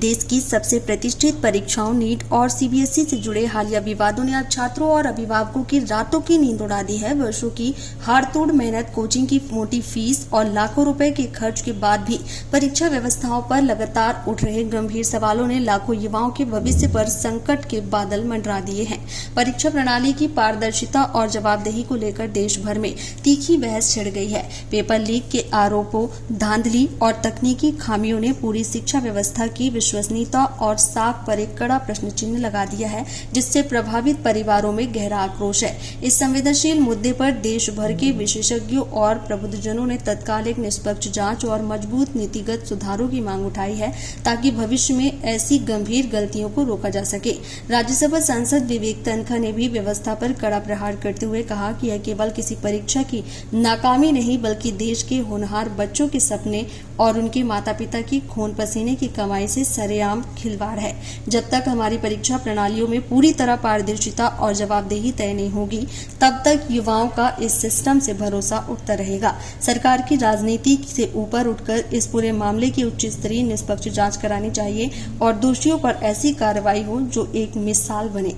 देश की सबसे प्रतिष्ठित परीक्षाओं नीट और सीबीएसई से जुड़े हालिया विवादों ने अब छात्रों और अभिभावकों की रातों की नींद उड़ा दी है। वर्षों की हाड़-तोड़ मेहनत, कोचिंग की मोटी फीस और लाखों रुपए के खर्च के बाद भी परीक्षा व्यवस्थाओं पर लगातार उठ रहे गंभीर सवालों ने लाखों युवाओं के भविष्य पर संकट के बादल मंडरा दिए हैं। परीक्षा प्रणाली की पारदर्शिता और जवाबदेही को लेकर देश भर में तीखी बहस छिड़ गई है। पेपर लीक के आरोपों, धांधली और तकनीकी खामियों ने पूरी शिक्षा व्यवस्था की विश्वसनीयता और साख पर एक कड़ा प्रश्न चिन्ह लगा दिया है, जिससे प्रभावित परिवारों में गहरा आक्रोश है। इस संवेदनशील मुद्दे पर देश भर के विशेषज्ञों और प्रबुद्धजनों ने तत्काल एक निष्पक्ष जांच और मजबूत नीतिगत सुधारों की मांग उठाई है, ताकि भविष्य में ऐसी गंभीर गलतियों को रोका जा सके। राज्यसभा सांसद विवेक तनखा ने भी व्यवस्था पर कड़ा प्रहार करते हुए कहा कि यह केवल किसी परीक्षा की नाकामी नहीं, बल्कि देश के होनहार बच्चों के सपने और उनके माता पिता की खून पसीने की कमाई से सरेआम खिलवाड़ है। जब तक हमारी परीक्षा प्रणालियों में पूरी तरह पारदर्शिता और जवाबदेही तय नहीं होगी, तब तक युवाओं का इस सिस्टम से भरोसा उठता रहेगा। सरकार की राजनीति से ऊपर उठकर इस पूरे मामले की उच्च स्तरीय निष्पक्ष जांच करानी चाहिए और दोषियों पर ऐसी कार्रवाई हो जो एक मिसाल बने।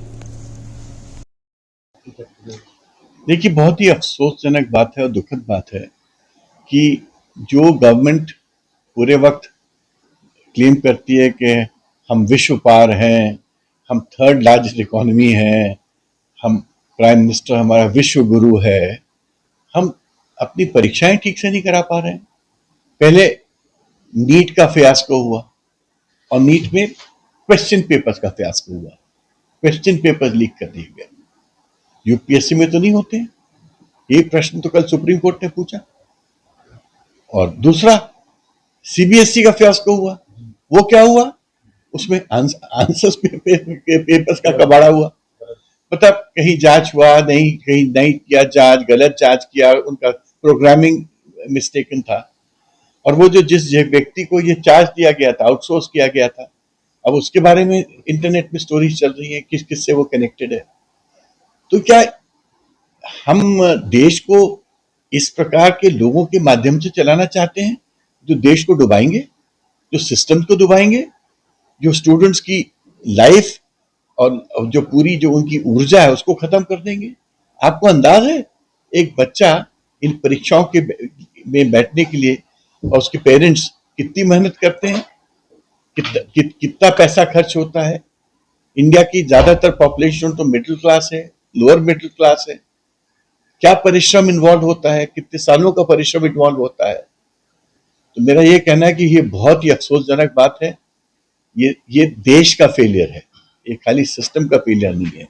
देखिए, बहुत ही अफसोसजनक बात है और दुखद बात है कि जो गवर्नमेंट पूरे वक्त क्लेम करती है कि हम विश्व पार हैं, हम थर्ड लार्जेस्ट इकोनॉमी हैं, हम प्राइम मिनिस्टर हमारा विश्व गुरु है, हम अपनी परीक्षाएं ठीक से नहीं करा पा रहे हैं। पहले नीट का फियास्को हुआ और नीट में क्वेश्चन पेपर्स का फियास्को हुआ, क्वेश्चन पेपर लीक कर दिए गए। यूपीएससी में तो नहीं होते, ये प्रश्न तो कल सुप्रीम कोर्ट ने पूछा। और दूसरा सीबीएसई का फियास्को हुआ। वो क्या हुआ? उसमें आंसर्स पेपर्स का कबाड़ा हुआ। मतलब कहीं जांच हुआ नहीं, कहीं नहीं किया जांच, गलत जांच किया, उनका प्रोग्रामिंग मिस्टेकन था। और वो जो जिस व्यक्ति को ये चार्ज दिया गया था, आउटसोर्स किया गया था, अब उसके बारे में इंटरनेट में स्टोरीज चल रही है किस किस से वो कनेक्टेड है। तो क्या हम देश को इस प्रकार के लोगों के माध्यम से चलाना चाहते हैं जो देश को डुबाएंगे, जो सिस्टम को डुबाएंगे, जो स्टूडेंट्स की लाइफ और जो पूरी जो उनकी ऊर्जा है उसको खत्म कर देंगे? आपको अंदाज है एक बच्चा इन परीक्षाओं के में बैठने के लिए और उसके पेरेंट्स कितनी मेहनत करते हैं, कितना पैसा खर्च होता है? इंडिया की ज्यादातर पॉपुलेशन तो मिडिल क्लास है, लोअर मिडिल क्लास है। क्या परिश्रम इन्वॉल्व होता है, कितने सालों का परिश्रम इन्वॉल्व होता है। तो मेरा ये कहना है कि ये बहुत ही अफसोसजनक बात है। ये देश का फेलियर है, ये खाली सिस्टम का फेलियर नहीं है।